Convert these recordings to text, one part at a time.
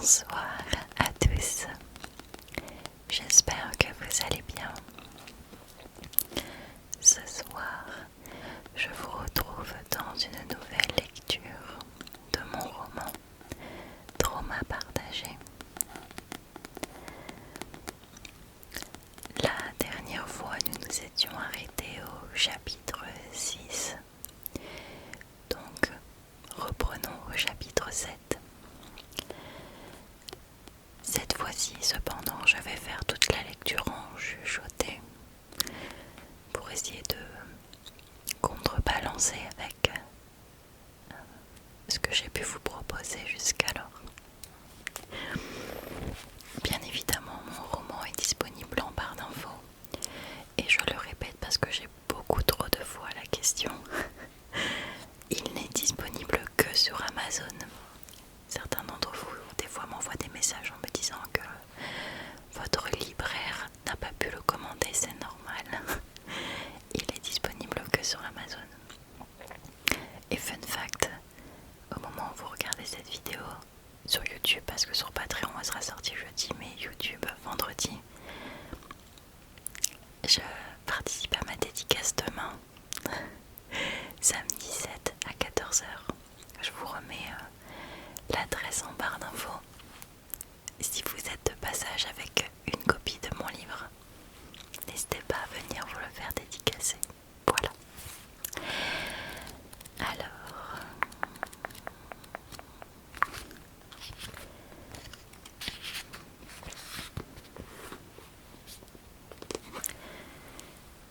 Bonsoir à tous, j'espère que vous allez bien. Ce soir, je vous retrouve dans une nouvelle lecture de mon roman Trauma partagé. La dernière fois, nous nous étions arrêtés au chapitre 6. Donc, reprenons au chapitre 7. Cette fois-ci, cependant, je vais faire toute la lecture en chuchoté pour essayer de contrebalancer avec ce que j'ai pu vous proposer jusqu'alors. Bien évidemment, mon roman est disponible en barre d'infos et je le répète parce que j'ai beaucoup trop de fois la question. Il n'est disponible que sur Amazon. Certains d'entre vous, des fois, m'envoient des messages en me disant que votre libraire n'a pas pu le commander, c'est normal. Il est disponible que sur Amazon. Et fun fact, au moment où vous regardez cette vidéo sur YouTube, parce que sur Patreon elle sera sortie jeudi, mais YouTube vendredi, je participe à ma dédicace demain, samedi 7 à 14h. Je vous remets l'adresse en barre d'infos. Si vous êtes de passage avec une copie de mon livre, n'hésitez pas à venir vous le faire dédicacer. Voilà. Alors,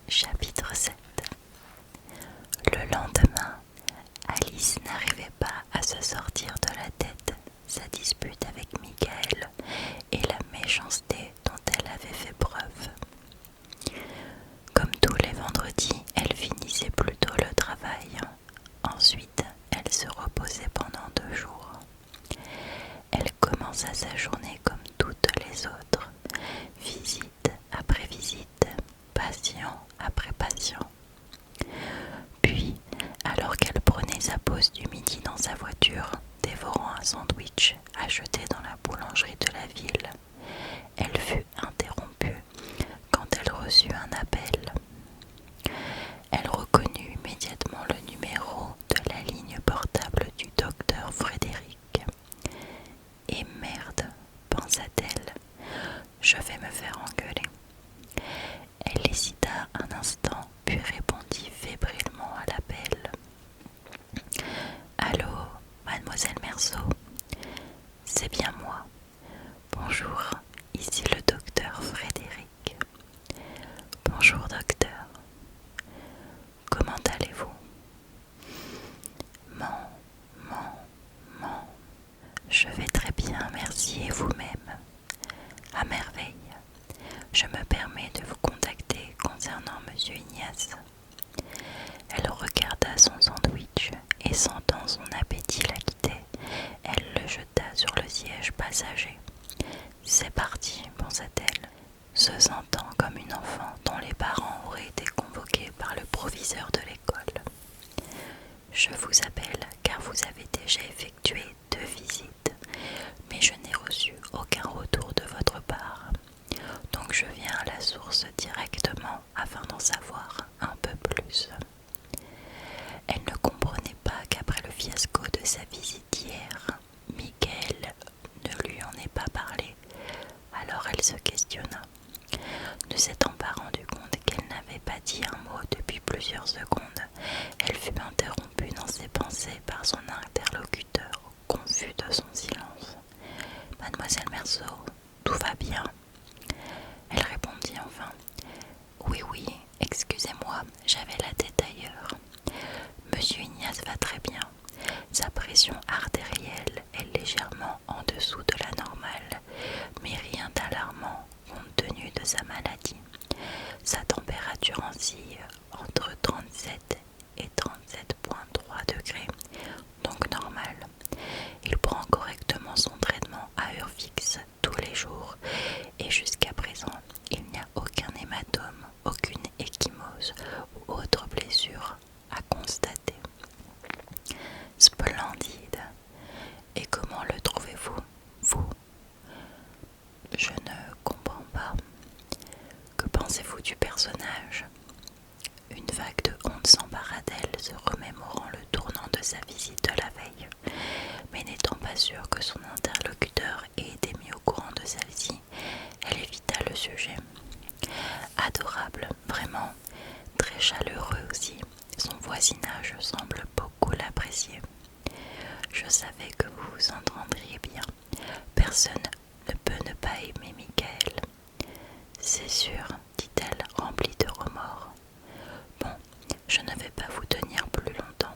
chapitre 7. Le lendemain, Alice n'arrivait pas à se sortir de la tête sa dispute avec Michael et la méchanceté dont elle avait fait preuve. Comme tous les vendredis, elle finissait plus tôt le travail. Ensuite, elle se reposait pendant 2 jours. Elle commença sa journée comme toutes les autres, visite après visite, patient après patient. Puis, alors qu'elle prenait sa pause du midi dans sa voiture, dévorant un sandwich acheté dans la boulangerie de la ville, elle fut interrompue quand elle reçut un appel. Elle reconnut immédiatement le numéro de la ligne portable du docteur Frédéric. Et merde, pensa-t-elle, je vais me faire engueuler. Elle hésita un instant, puis répondit fébrilement à l'appel. Allô, mademoiselle Merceau, c'est bien moi. Bonjour, ici le docteur Frédéric. Bonjour docteur. Comment allez-vous? Je vais très bien, merci, et vous-même? À merveille. Je me permets de vous contacter concernant Monsieur Ignace. Elle regarda son sandwich et sentant son appétit la quitter, elle le jeta sur le siège passager. C'est parti, pensa-t-elle, se sentant comme une enfant dont les parents auraient été convoqués par le proviseur de l'école. Je vous appelle car vous avez déjà effectué 2 visites, mais je n'ai reçu aucun retour de votre part. Donc je viens à la source directement afin d'en savoir un peu plus. Elle ne comprenait pas qu'après le fiasco de sa visite hier, Michael ne lui en ait pas parlé. Alors elle se questionna. Ne s'étant pas rendu compte qu'elle n'avait pas dit un mot depuis plusieurs secondes, elle fut interrompue dans ses pensées par son interlocuteur, confus de son silence. « Mademoiselle Merceau, tout va bien ?» Elle répondit enfin. « Oui, excusez-moi, j'avais la tête ailleurs. Monsieur Ignace va très bien. Sa pression artérielle est légèrement en dessous de la normale, mais rien d'alarmant compte tenu de sa maladie. Sa température oscille entre 37 et 37,3 degrés, donc normal. Il prend correctement son traitement à heure fixe tous les jours et jusqu'à présent, il n'y a aucun hématome, aucune ecchymose ou autre blessure à constater. Splendide. Et comment le trouvez-vous, vous, sûre que son interlocuteur ait été mis au courant de celle-ci, elle évita le sujet. Adorable, vraiment, très chaleureux aussi, son voisinage semble beaucoup l'apprécier. Je savais que vous vous entendriez bien. Personne ne peut ne pas aimer Michael. C'est sûr, dit-elle, remplie de remords. Bon, je ne vais pas vous tenir plus longtemps.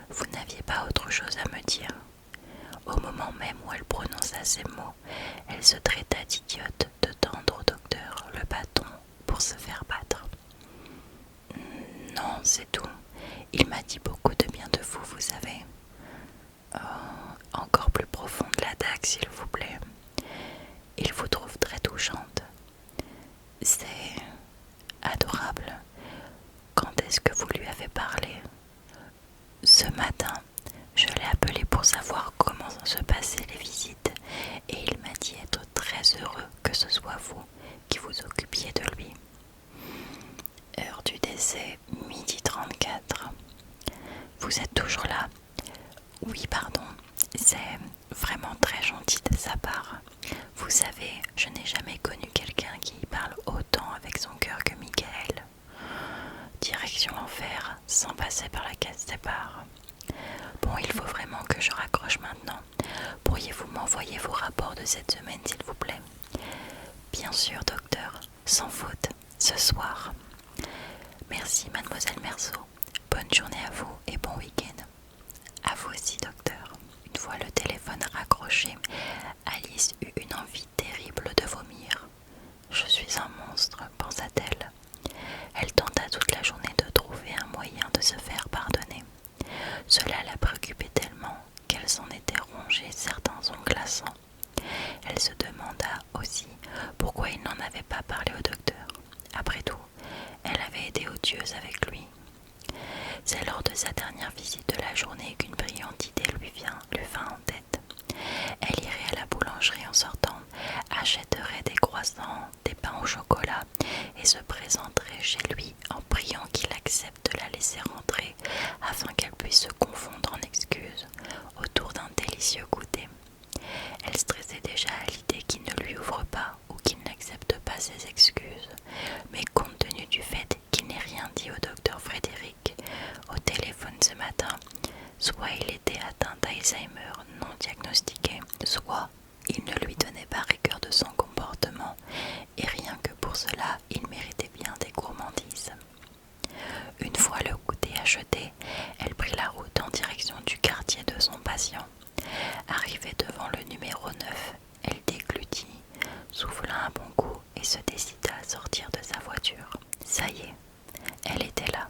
Vous n'aviez pas autre chose à me dire. Au moment même où elle prononça ces mots, elle se traita d'idiote de tendre au docteur le bâton pour se faire battre. Non, c'est tout. Il m'a dit beaucoup de bien de vous, vous savez. Oh, encore plus profonde la dague, s'il vous plaît. Il vous trouve très touchante. C'est adorable. Quand est-ce que vous lui avez parlé? Ce matin, je l'ai appelé pour savoir comment se passaient les visites et il m'a dit être très heureux que ce soit vous qui vous occupiez de lui. Heure du décès, 12h34. Vous êtes toujours là? Oui, pardon. C'est vraiment très gentil de sa part. Vous savez, je n'ai jamais connu quelqu'un qui parle autant avec son cœur que Michael. Direction l'enfer, sans passer par la case départ. Bon, il faut vraiment que je raccroche maintenant. Pourriez-vous m'envoyer vos rapports de cette semaine, s'il vous plaît? Bien sûr, docteur, sans faute, ce soir. Merci, mademoiselle Merceau. Bonne journée à vous et bon week-end. À vous aussi, docteur. Une fois le téléphone raccroché, Alice eut une envie terrible de vomir. Je suis un monstre, pensa-t-elle. Elle tenta toute la journée de trouver un moyen de se faire pardonner. Cela la préoccupait tellement qu'elle s'en était rongé certains ongles glaçants. Elle se demanda aussi pourquoi il n'en avait pas parlé au docteur. Après tout, elle avait été odieuse avec lui. C'est lors de sa dernière visite de la journée qu'une brillante idée lui vint en tête. Elle irait à la boulangerie en sortant, achèterait des croissants, des pains au chocolat et se présenterait chez lui en priant qu'il accepte de la laisser rentrer afin qu'elle puisse se confondre en excuses autour d'un délicieux goûter. Elle stressait déjà à l'idée qu'il ne lui ouvre pas ou qu'il n'accepte pas ses excuses, mais compte tenu du fait qu'il n'ait rien dit au docteur Frédéric au téléphone ce matin, soit il était atteint d'Alzheimer non diagnostiqué, soit il ne lui donnait pas rigueur de son comportement, et rien que pour cela, il méritait bien des gourmandises. Une fois le goûter acheté, elle prit la route en direction du quartier de son patient. Arrivée devant le numéro 9, elle déglutit, souffla un bon coup et se décida à sortir de sa voiture. Ça y est, elle était là,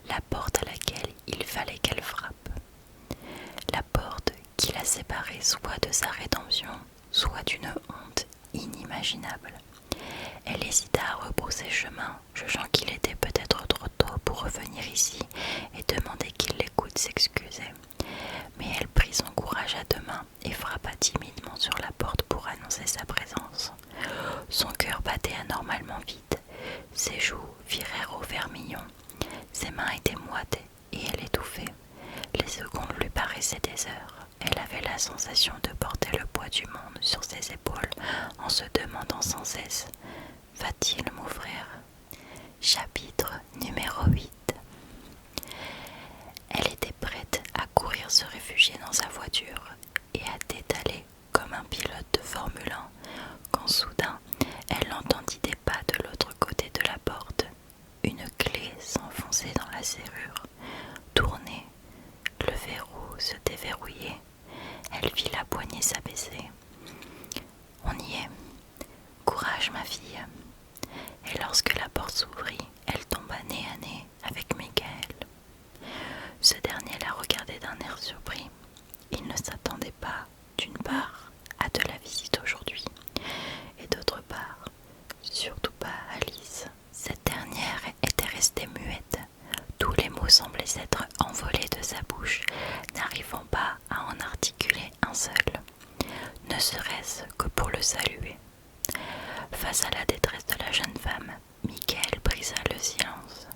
la porte à laquelle il fallait qu'elle frappe. La porte qui la séparait soit de sa rédemption, soit d'une honte inimaginable. Elle hésita à rebrousser chemin, jugeant qu'il était peut-être trop tôt pour revenir ici et demander qu'il l'écoute s'excuser. Mais elle prit son courage à deux mains et frappa timidement sur la porte pour annoncer sa présence. Son cœur battait anormalement vite, ses joues virèrent au vermillon, ses mains étaient moites et elle étouffait. Les secondes lui paraissaient des heures. Elle avait la sensation de porter le poids du monde sur ses épaules en se demandant sans cesse: va-t-il m'ouvrir? Chapitre numéro 8. Elle était prête à courir se réfugier dans sa voiture et à détaler comme un pilote de Formule 1 quand soudain elle entendit des pas de l'autre côté de la porte. Une clé s'enfonçait dans la serrure, tournait, le verrou se déverrouillait. Elle vit la poignée s'abaisser. On y est. Courage, ma fille. Et lorsque la porte s'ouvrit, elle tomba nez à nez avec Michael. Ce dernier la regardait d'un air surpris. Il ne s'attendait pas, d'une part, à de la visite aujourd'hui, et d'autre part, surtout pas à Alice. Cette dernière était restée muette. Tous les mots semblaient s'être envolés de sa bouche, n'arrivant pas à en articuler un seul, ne serait-ce que pour le saluer. Face à la détresse de la jeune femme, Michael brisa le silence.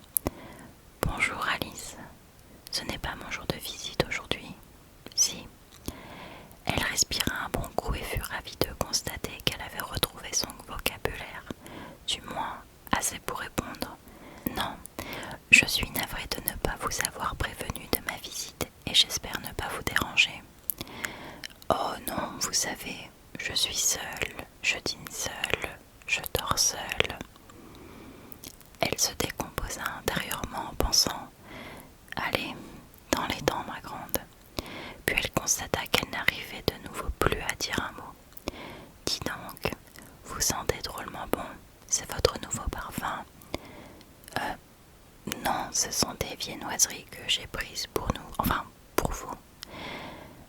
« Bonjour Alice, ce n'est pas mon jour de visite aujourd'hui. » Si. savez, je suis seule, je dîne seule, je dors seule. » Elle se décomposa intérieurement en pensant « Allez, dans les dents, ma grande. » Puis elle constata qu'elle n'arrivait de nouveau plus à dire un mot. « Dis donc, vous sentez drôlement bon, c'est votre nouveau parfum. » Non, ce sont des viennoiseries que j'ai prises pour nous, enfin pour vous.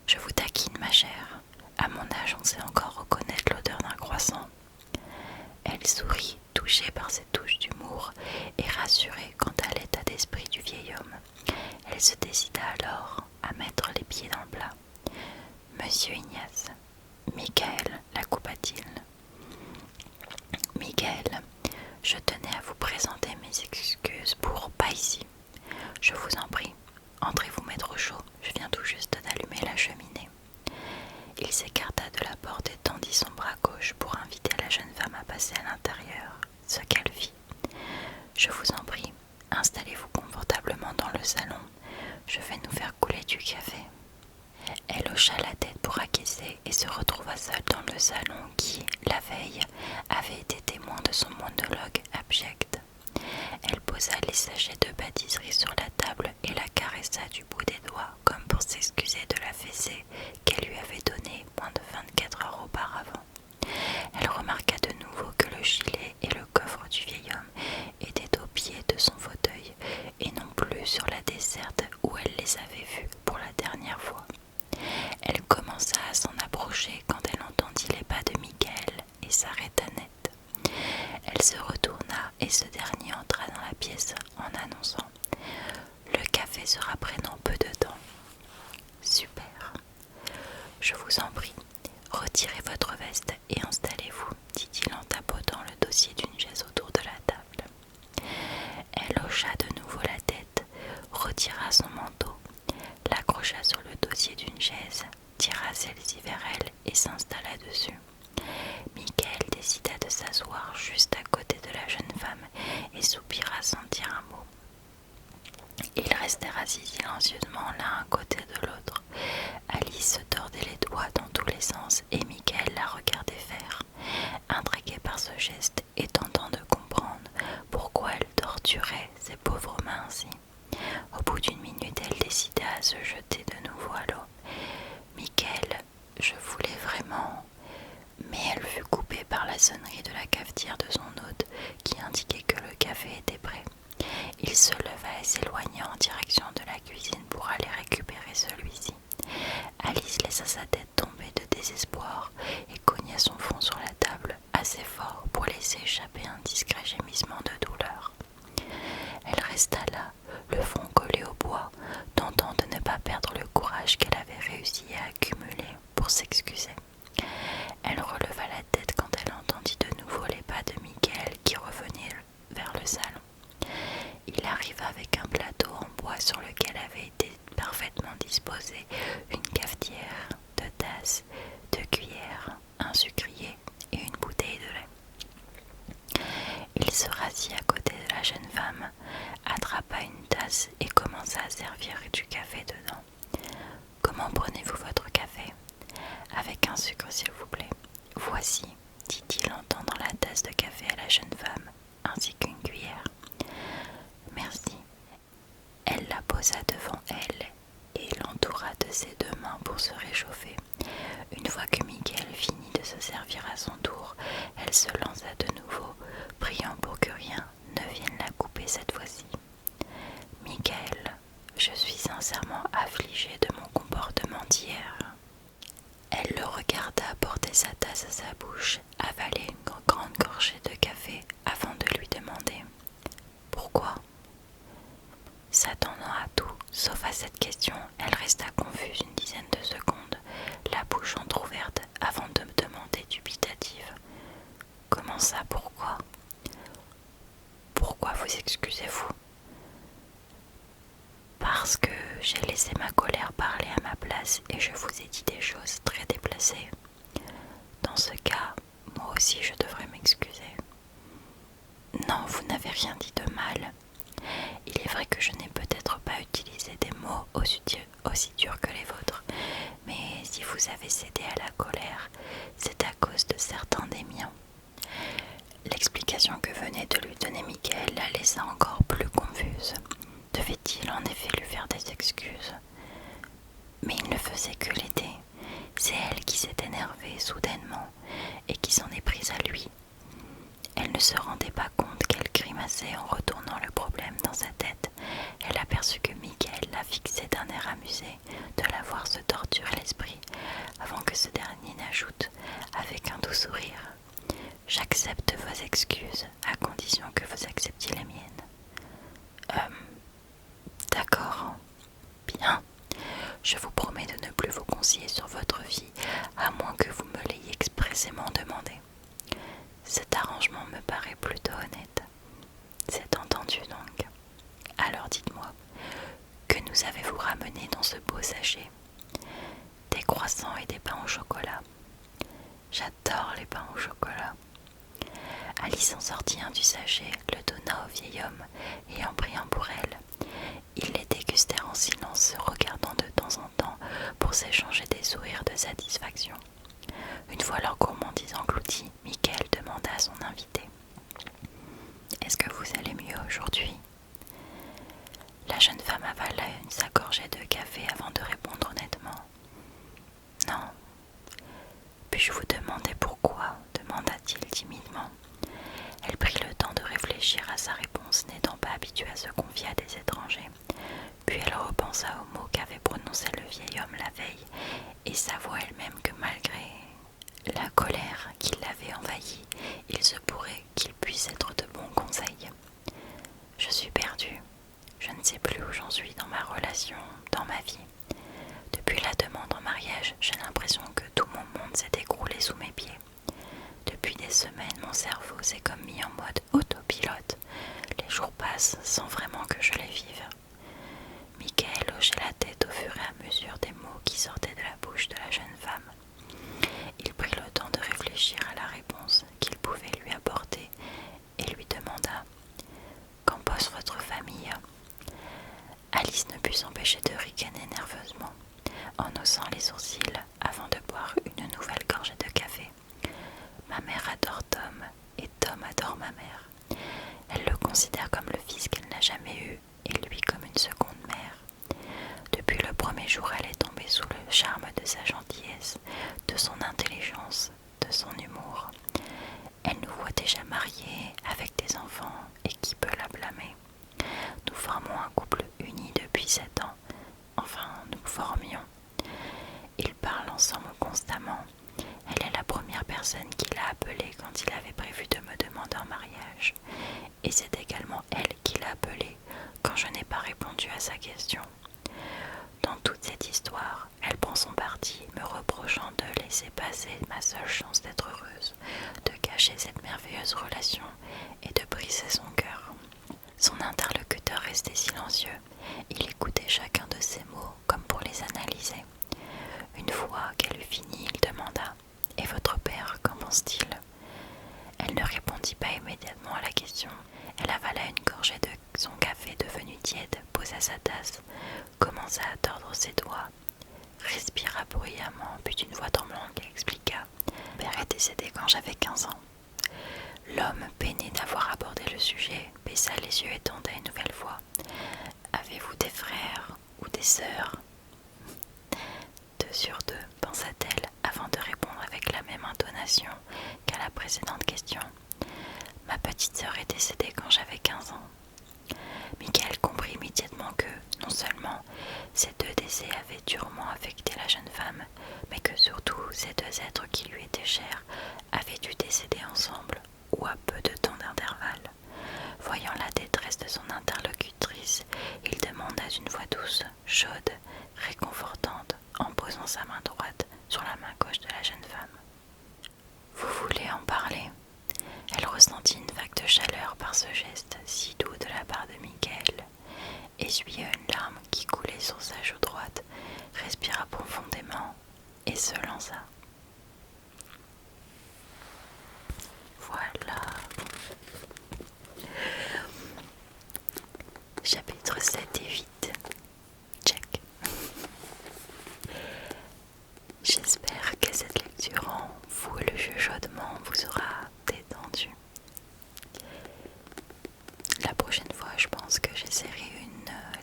Je vous taquine, ma chère. À mon âge, on sait encore reconnaître l'odeur d'un croissant. Elle sourit, touchée par ces touches d'humour et rassurée quant à l'état d'esprit du vieil homme. Elle se décida alors à mettre les pieds dans le plat. « Monsieur Ignace, Michael, la coupa-t-il. Michael, je tenais à vous présenter mes excuses pour pas ici. Je vous en prie, entrez vous mettre au chaud, je viens tout juste d'allumer la cheminée. » Il s'écarta de la porte et tendit son bras gauche pour inviter la jeune femme à passer à l'intérieur, ce qu'elle fit. « Je vous en prie, installez-vous confortablement dans le salon, je vais nous faire couler du café. » Elle hocha la tête pour acquiescer et se retrouva seule dans le salon qui, la veille, avait été témoin de son monologue abject. Elle posa les sachets de pâtisserie sur la table et la caressa du bout des doigts comme pour s'excuser de la fessée qu'elle lui avait donnée moins de 24 heures auparavant. Elle remarqua de nouveau que le gilet et le coffre du vieil homme étaient au pied de son fauteuil et non plus sur la desserte où elle les avait vus pour la dernière fois. Elle commença à s'en approcher quand elle entendit les pas de Michael et s'arrêta net. Elle se retourna et ce dernier entra dans la pièce en annonçant « Le café sera prêt dans peu de temps. »« Super. Je vous en prie, retirez votre veste et installez-vous, » dit-il en tapotant le dossier d'une chaise autour de la table. Elle hocha de nouveau la tête, retira son manteau, l'accrocha sur le dossier d'une chaise, tira celle-ci vers elle et s'installa dessus. Michael décida de s'asseoir juste à côté de la jeune femme et soupira sans dire un mot. Ils restèrent assis silencieusement l'un à côté de l'autre. Alice se tordait les doigts dans tous les sens et Michael la regardait faire, intrigué par ce geste et tentant de comprendre pourquoi elle torturait ses pauvres mains ainsi. Au bout d'une minute, elle décida à se jeter de nouveau à l'eau. « Michael, je voulais vraiment... » Mais elle fut coupée par la sonnerie de la cafetière de son hôte qui indiquait que le café était prêt. Il se leva et s'éloigna en direction de la cuisine pour aller récupérer celui-ci. Alice laissa sa tête tomber de désespoir et cogna son front sur la table assez fort pour laisser échapper un discret gémissement de douleur. Elle resta là, le front collé au bois, tentant de ne pas perdre le courage qu'elle avait réussi à accumuler pour s'excuser. Elle releva la tête quand elle entendit de nouveau les pas de Michael qui revenaient vers le salon. Il arriva avec un plateau en bois sur lequel avait été parfaitement disposée une cafetière, 2 tasses, 2 cuillères, un sucrier et une bouteille de lait. Il se rassit à côté de la jeune femme, attrapa une tasse et commença à servir du café dedans. « Comment prenez-vous votre café ? » ?»« Avec un sucre, s'il vous plaît. »« Voici, » dit-il en tendant la tasse de café à la jeune femme, ainsi qu'une cuillère. « Merci. » Elle la posa devant elle et l'entoura de ses 2 mains pour se réchauffer. Une fois que Michael finit de se servir à son tour, elle se lança de nouveau, priant pour que rien ne vienne la couper cette fois-ci. « Michael, je suis sincèrement affligée de mon comportement d'hier. » Elle le regarda porter sa tasse à sa bouche, avaler une grande gorgée de café avant de lui demander « Pourquoi ?» S'attendant à tout, sauf à cette question, elle resta confuse une dizaine de secondes, la bouche entr'ouverte avant de me demander dubitative « Comment ça, pourquoi ? Pourquoi vous excusez-vous ? » Parce que j'ai laissé ma colère parler à ma place et je vous ai dit des choses très déplacées. Dans ce cas, moi aussi je devrais m'excuser. Non, vous n'avez rien dit de mal. Il est vrai que je n'ai peut-être pas utilisé des mots aussi durs que les vôtres, mais si vous vous avez cédé à la colère, c'est à cause de certains des miens. » L'explication que venait de lui donner Michael la laissa encore plus confuse. Devait-il en effet lui faire des excuses? Mais il ne faisait que l'aider. C'est elle qui s'est énervée soudainement et qui s'en est prise à lui. Elle ne se rendait pas compte qu'elle grimaçait en retournant le problème dans sa tête. Elle aperçut que Michael la fixait d'un air amusé de la voir se torturer l'esprit, avant que ce dernier n'ajoute, avec un doux sourire: « J'accepte vos excuses, à condition que vous acceptiez les miennes. » D'accord. Bien. Je vous promets de ne plus vous conseiller sur votre vie, à moins que vous me l'ayez expressément demandé. Cet arrangement me paraît plutôt honnête. C'est entendu donc. Alors dites-moi, que nous avez-vous ramené dans ce beau sachet? Des croissants et des pains au chocolat. J'adore les pains au chocolat. Alice en sortit un du sachet, le donna au vieil homme et en prit un pour elle. Ils les dégustèrent en silence, se regardant de temps en temps pour s'échanger des sourires de satisfaction. Une fois leur gourmandise engloutie, Michael demanda à son invité: « Est-ce que vous allez mieux aujourd'hui ?» La jeune femme avala sa gorgée de café avant de répondre honnêtement: « Non. » « Puis-je vous demander pourquoi ?» demanda-t-il timidement. Elle prit le temps de réfléchir à sa réponse, n'étant pas habituée à se confier à des étrangers. Puis elle repensa aux mots qu'avait prononcés le vieil homme la veille, et s'avoua elle-même que malgré la colère qui l'avait envahie, il se pourrait qu'il puisse être de bons conseils. « Je suis perdue. Je ne sais plus où j'en suis dans ma relation, dans ma vie. Depuis la demande en mariage, j'ai l'impression que tout mon monde s'est écroulé sous mes pieds. Depuis des semaines, mon cerveau s'est comme mis en mode autopilote. Les jours passent sans vraiment que je les vive. » Michael hochait la tête au fur et à mesure des mots qui sortaient de la bouche de la jeune femme. Il prit le temps de réfléchir à la réponse qu'il pouvait lui apporter et lui demanda: « Qu'en pense votre famille ?» Alice ne put s'empêcher de ricaner nerveusement, en haussant les sourcils avant de boire une nouvelle gorgée de café. « Ma mère adore Tom, et Tom adore ma mère. Elle le considère comme le fils qu'elle n'a jamais eu, et lui comme une seconde mère. Depuis le premier jour, elle est tombée sous le charme de sa gentillesse, de son intelligence, de son humour. Elle nous voit déjà mariés, avec des enfants, et qui peut la blâmer? Nous formons un couple uni depuis 7 ans. Enfin, nous formions. Ils parlent ensemble constamment. Elle est la première personne qui l'a appelé quand il avait prévu de me demander en mariage. Et c'est également elle qui l'a appelé quand je n'ai pas répondu à sa question. Dans toute cette histoire, elle prend son parti, me reprochant de laisser passer ma seule chance d'être heureuse, de cacher cette merveilleuse relation et de briser son cœur. » Son interlocuteur restait silencieux. Il écoutait chacun de ses mots comme pour les analyser. Une fois qu'elle eut fini, il demanda: « Et votre père, qu'en pense-t-il ?» Elle ne répondit pas immédiatement à la question. Elle avala une gorgée de son café devenu tiède, posa sa tasse, commença à tordre ses doigts, respira bruyamment, puis d'une voix tremblante lui expliqua: « Mon père est décédé quand j'avais 15 ans. » L'homme, peiné d'avoir abordé le sujet, baissa les yeux et tenda une nouvelle fois: « Avez-vous des frères ou des sœurs ?» « 2 sur 2, pensa-t-elle, avant de répondre avec la même intonation qu'à la précédente question. « Ma petite sœur est décédée quand j'avais 15 ans. » Michael comprit immédiatement que, non seulement ces 2 décès avaient durement affecté la jeune femme, mais que surtout ces 2 êtres qui lui étaient chers avaient dû décéder ensemble, ou à peu de temps d'intervalle. Voyant la détresse de son interlocutrice, il demanda d'une voix douce, chaude, réconfortante, en posant sa main droite sur la main gauche de la jeune femme: « Vous voulez en parler ?» Elle ressentit une vague de chaleur par ce geste si doux de la part de Michael, essuya une larme qui coulait sur sa joue droite, respira profondément et se lança. Voilà. Chapitre 7 et 8. Check. J'espère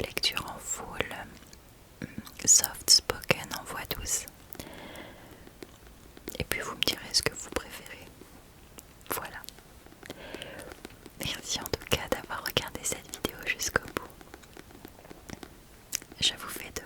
lecture en full, soft spoken en voix douce. Et puis vous me direz ce que vous préférez. Voilà. Merci en tout cas d'avoir regardé cette vidéo jusqu'au bout. Je vous fais de